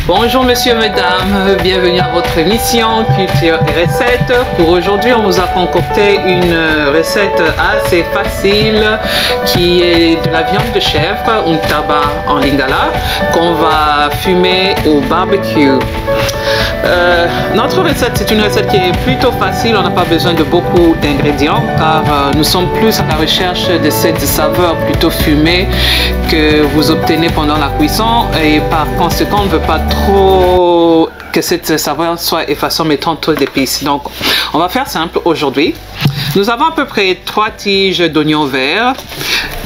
Bonjour messieurs, mesdames, bienvenue à votre émission Culture et Recettes. Pour aujourd'hui, on vous a concocté une recette assez facile qui est de la viande de chèvre, un tabac en lingala, qu'on va fumer au barbecue. Notre recette, c'est une recette qui est plutôt facile, on n'a pas besoin de beaucoup d'ingrédients car nous sommes plus à la recherche de cette saveur plutôt fumée que vous obtenez pendant la cuisson et par conséquent on ne veut pas trop que cette saveur soit effacée en mettant trop d'épices. Donc on va faire simple aujourd'hui. Nous avons à peu près 3 tiges d'oignons verts,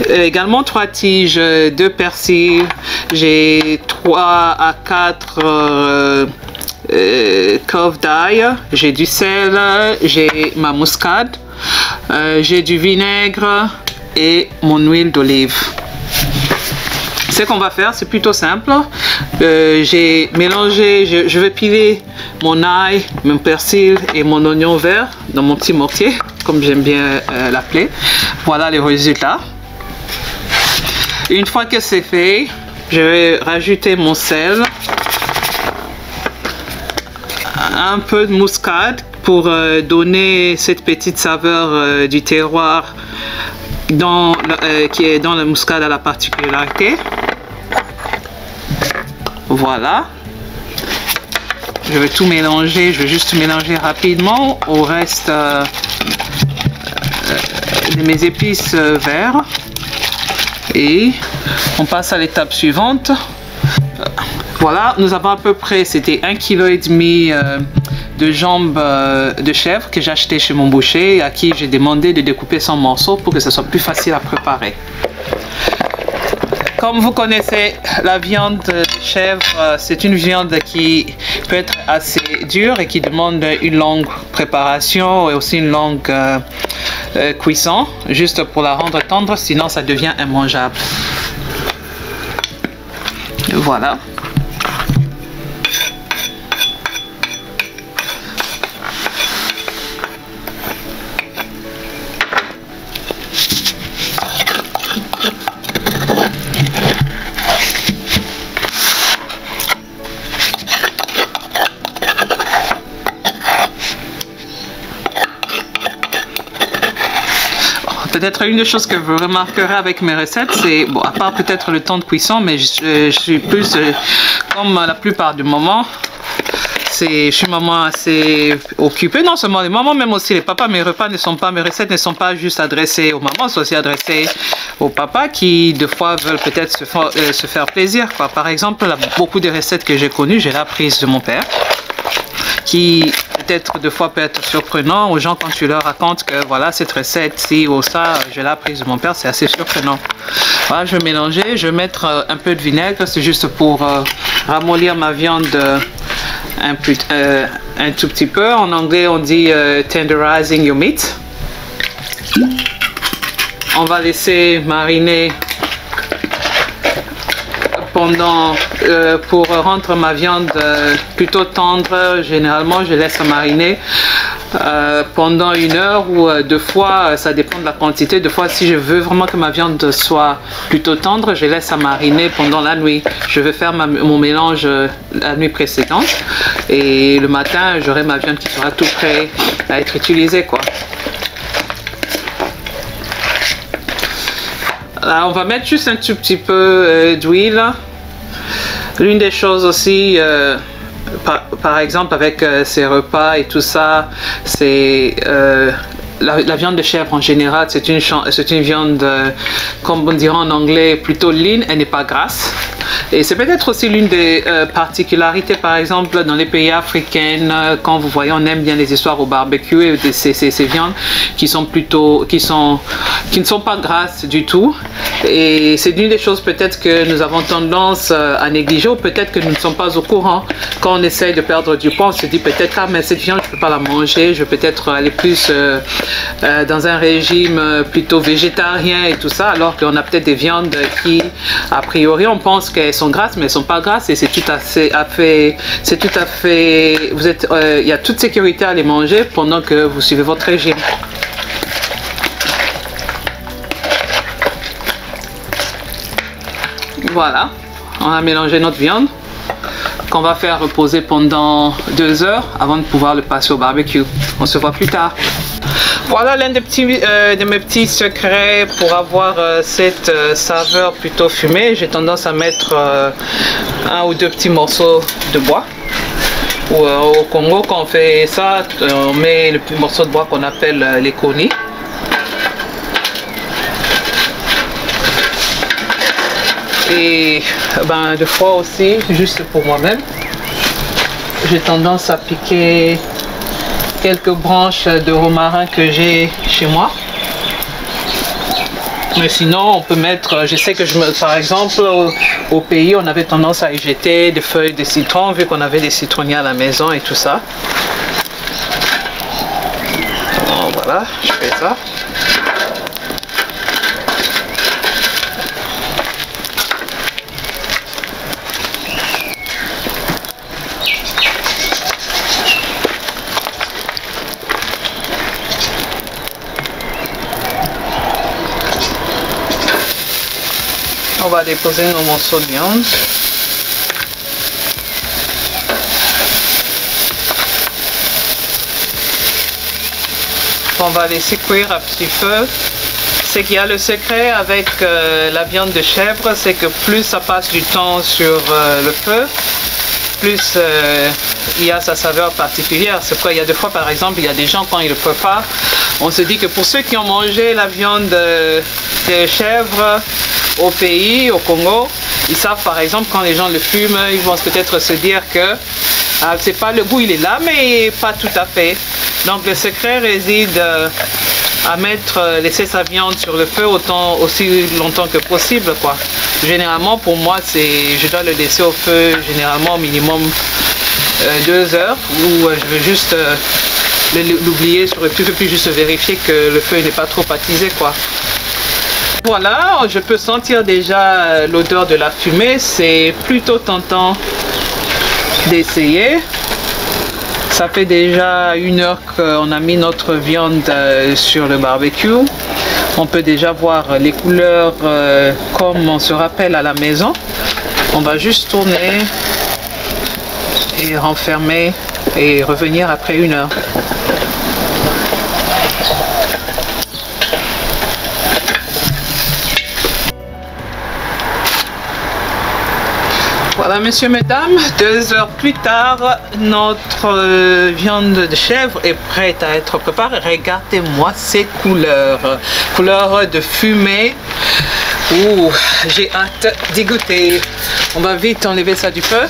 également 3 tiges de persil, j'ai 3 à 4 cloves d'ail, j'ai du sel, j'ai ma muscade, j'ai du vinaigre et mon huile d'olive. Ce qu'on va faire, c'est plutôt simple. J'ai mélangé, je vais piler mon ail, mon persil et mon oignon vert dans mon petit mortier, comme j'aime bien l'appeler. Voilà les résultats. Une fois que c'est fait, je vais rajouter mon sel, un peu de muscade pour donner cette petite saveur du terroir qui est dans la muscade à la particularité. Voilà. Je vais tout mélanger, je vais juste mélanger rapidement au reste de mes épices vertes. Et on passe à l'étape suivante. Voilà, nous avons à peu près, c'était 1,5 kg de jambes de chèvre que j'ai acheté chez mon boucher, à qui j'ai demandé de découper son morceau pour que ce soit plus facile à préparer. Comme vous connaissez, la viande de chèvre, c'est une viande qui peut être assez dure et qui demande une longue préparation et aussi une longue cuisson, juste pour la rendre tendre, sinon ça devient immangeable. Voilà. Peut-être une des choses que vous remarquerez avec mes recettes, c'est, bon, à part peut-être le temps de cuisson, mais je suis plus, comme la plupart du moment, je suis maman assez occupée, non seulement les mamans, même aussi les papas. Mes repas ne sont pas, mes recettes ne sont pas juste adressées aux mamans, sont aussi adressées aux papas qui, des fois, veulent peut-être se faire plaisir, quoi. Par exemple, beaucoup de recettes que j'ai connues, j'ai appris de mon père, qui peut-être deux fois peut être surprenant aux gens quand tu leur racontes que voilà cette recette ci ou ça, je l'ai apprise de mon père, c'est assez surprenant. Voilà, je vais mélanger, je vais mettre un peu de vinaigre, c'est juste pour ramollir ma viande un tout petit peu. En anglais on dit tenderizing your meat. On va laisser mariner pendant, pour rendre ma viande plutôt tendre. Généralement je laisse mariner pendant 1 heure ou 2 fois, ça dépend de la quantité. 2 fois, si je veux vraiment que ma viande soit plutôt tendre, je laisse mariner pendant la nuit. Je vais faire mon mélange la nuit précédente et le matin j'aurai ma viande qui sera tout prêt à être utilisée, quoi. Là, on va mettre juste un tout petit peu d'huile. L'une des choses aussi, par exemple avec ces repas et tout ça, c'est la viande de chèvre en général, c'est une viande, comme on dirait en anglais, plutôt lean, elle n'est pas grasse. Et c'est peut-être aussi l'une des particularités, par exemple, dans les pays africains, quand vous voyez, on aime bien les histoires au barbecue et ces viandes qui ne sont pas grasses du tout. Et c'est l'une des choses peut-être que nous avons tendance à négliger, ou peut-être que nous ne sommes pas au courant. Quand on essaye de perdre du poids, on se dit peut-être, ah mais cette viande je ne peux pas la manger, je vais peut-être aller plus dans un régime plutôt végétarien et tout ça, alors qu'on a peut-être des viandes qui, a priori, on pense qu'elles sont grasses, mais elles ne sont pas grasses, et c'est tout à fait, il y a toute sécurité à les manger pendant que vous suivez votre régime. Voilà, on a mélangé notre viande. qu'on va faire reposer pendant 2 heures avant de pouvoir le passer au barbecue. On se voit plus tard. Voilà l'un des de mes petits secrets pour avoir cette saveur plutôt fumée. J'ai tendance à mettre 1 ou 2 petits morceaux de bois. Au Congo, quand on fait ça, on met le petit morceau de bois qu'on appelle les konis. Et ben, des fois aussi, juste pour moi-même, j'ai tendance à piquer quelques branches de romarin que j'ai chez moi. Mais sinon, on peut mettre, je sais que par exemple, au pays, on avait tendance à y jeter des feuilles de citron, vu qu'on avait des citronniers à la maison et tout ça. Donc, voilà, je fais ça. On va déposer nos morceaux de viande. On va laisser cuire à petit feu. C'est qu'il y a le secret avec la viande de chèvre, c'est que plus ça passe du temps sur le feu, plus il y a sa saveur particulière. C'est pourquoi il y a des fois, par exemple, il y a des gens quand ils ne peuvent pas, on se dit que pour ceux qui ont mangé la viande de chèvre au pays, au Congo, ils savent par exemple quand les gens le fument, ils vont peut-être se dire que c'est pas le goût, il est là, mais pas tout à fait. Donc le secret réside à laisser sa viande sur le feu aussi longtemps que possible, quoi. Généralement pour moi je dois le laisser au feu généralement au minimum 2 heures, où je veux juste l'oublier sur le feu, puis juste vérifier que le feu n'est pas trop attisé, quoi. Voilà, je peux sentir déjà l'odeur de la fumée, c'est plutôt tentant d'essayer. Ça fait déjà 1 heure qu'on a mis notre viande sur le barbecue. On peut déjà voir les couleurs comme on se rappelle à la maison. On va juste tourner et renfermer et revenir après 1 heure. Voilà, messieurs, mesdames, 2 heures plus tard, notre viande de chèvre est prête à être préparée. Regardez-moi ces couleurs, couleurs de fumée. Ouh, j'ai hâte d'y goûter. On va vite enlever ça du feu.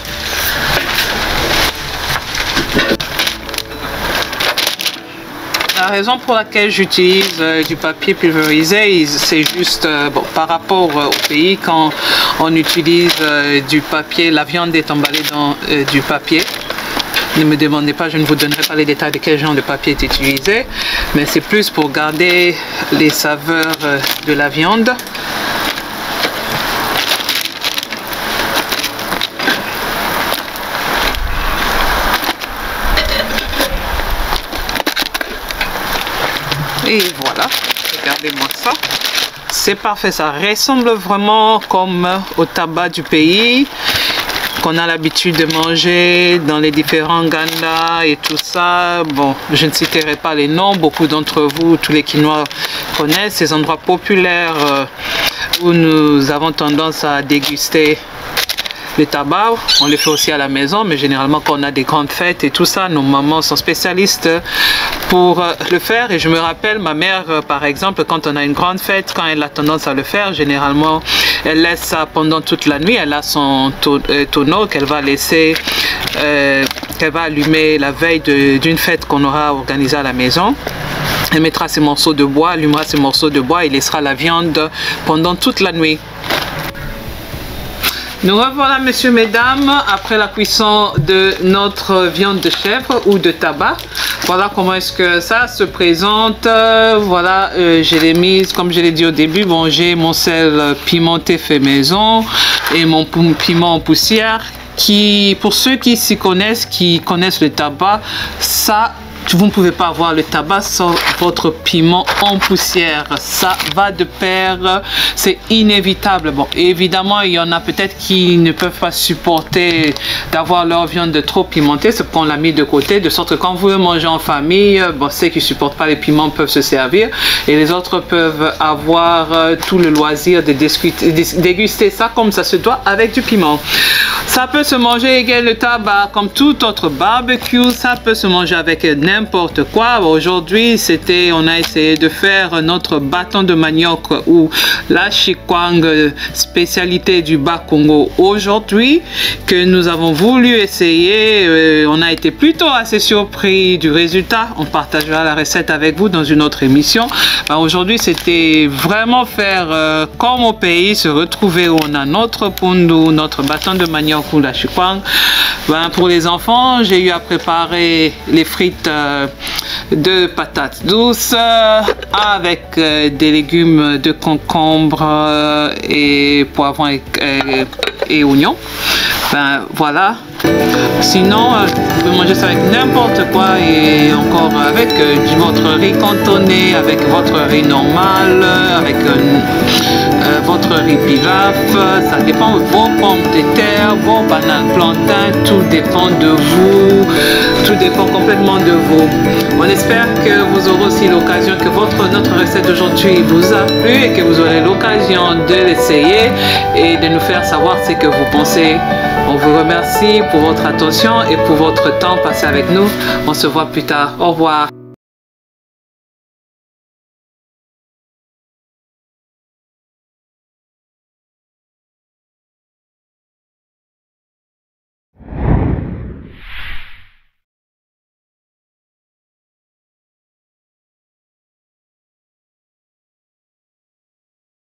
La raison pour laquelle j'utilise du papier pulvérisé, c'est juste bon, par rapport au pays, quand on utilise du papier, la viande est emballée dans du papier. Ne me demandez pas, je ne vous donnerai pas les détails de quel genre de papier est utilisé, mais c'est plus pour garder les saveurs de la viande. Et voilà, regardez-moi ça. C'est parfait, ça ressemble vraiment comme au tabac du pays qu'on a l'habitude de manger dans les différents gandas et tout ça. Bon, je ne citerai pas les noms, beaucoup d'entre vous, tous les Quinois connaissent ces endroits populaires où nous avons tendance à déguster le tabac. On le fait aussi à la maison, mais généralement quand on a des grandes fêtes et tout ça, nos mamans sont spécialistes pour le faire. Et je me rappelle, ma mère par exemple, quand on a une grande fête, quand elle a tendance à le faire, généralement elle laisse ça pendant toute la nuit. Elle a son tonneau qu'elle va laisser, qu'elle va allumer la veille d'une fête qu'on aura organisée à la maison. Elle mettra ses morceaux de bois, allumera ses morceaux de bois et laissera la viande pendant toute la nuit. Nous revoilà, messieurs, mesdames, après la cuisson de notre viande de chèvre ou de tabac. Voilà comment est-ce que ça se présente. Voilà, je l'ai mise, comme je l'ai dit au début, bon, j'ai mon sel pimenté fait maison et mon piment en poussière qui, pour ceux qui s'y connaissent, qui connaissent le tabac, ça vous ne pouvez pas avoir le tabac sans votre piment en poussière. Ça va de pair, c'est inévitable. Bon, évidemment, il y en a peut-être qui ne peuvent pas supporter d'avoir leur viande trop pimentée, ce qu'on l'a mis de côté, de sorte que quand vous mangez en famille, bon, ceux qui ne supportent pas les piments peuvent se servir et les autres peuvent avoir tout le loisir de déguster ça comme ça se doit avec du piment. Ça peut se manger également le tabac comme tout autre barbecue, ça peut se manger avec n'importe quoi. Aujourd'hui, on a essayé de faire notre bâton de manioc ou la chikwang, spécialité du Bas-Congo aujourd'hui, que nous avons voulu essayer. On a été plutôt assez surpris du résultat. On partagera la recette avec vous dans une autre émission. Aujourd'hui, c'était vraiment faire comme au pays, se retrouver où on a notre pundu, notre bâton de manioc ou la chikwang. Pour les enfants, j'ai eu à préparer les frites de patates douces avec des légumes de concombre et poivrons et oignons. Voilà. Sinon, vous pouvez manger ça avec n'importe quoi et encore avec votre riz cantonné, avec votre riz normal, avec votre riz pilaf. Ça dépend de vos pommes de terre, vos bananes plantains, tout dépend de vous, tout dépend complètement de vous. On espère que vous aurez aussi l'occasion, que notre recette d'aujourd'hui vous a plu et que vous aurez l'occasion de l'essayer et de nous faire savoir ce que vous pensez. On vous remercie pour votre attention et pour votre temps passé avec nous. On se voit plus tard. Au revoir.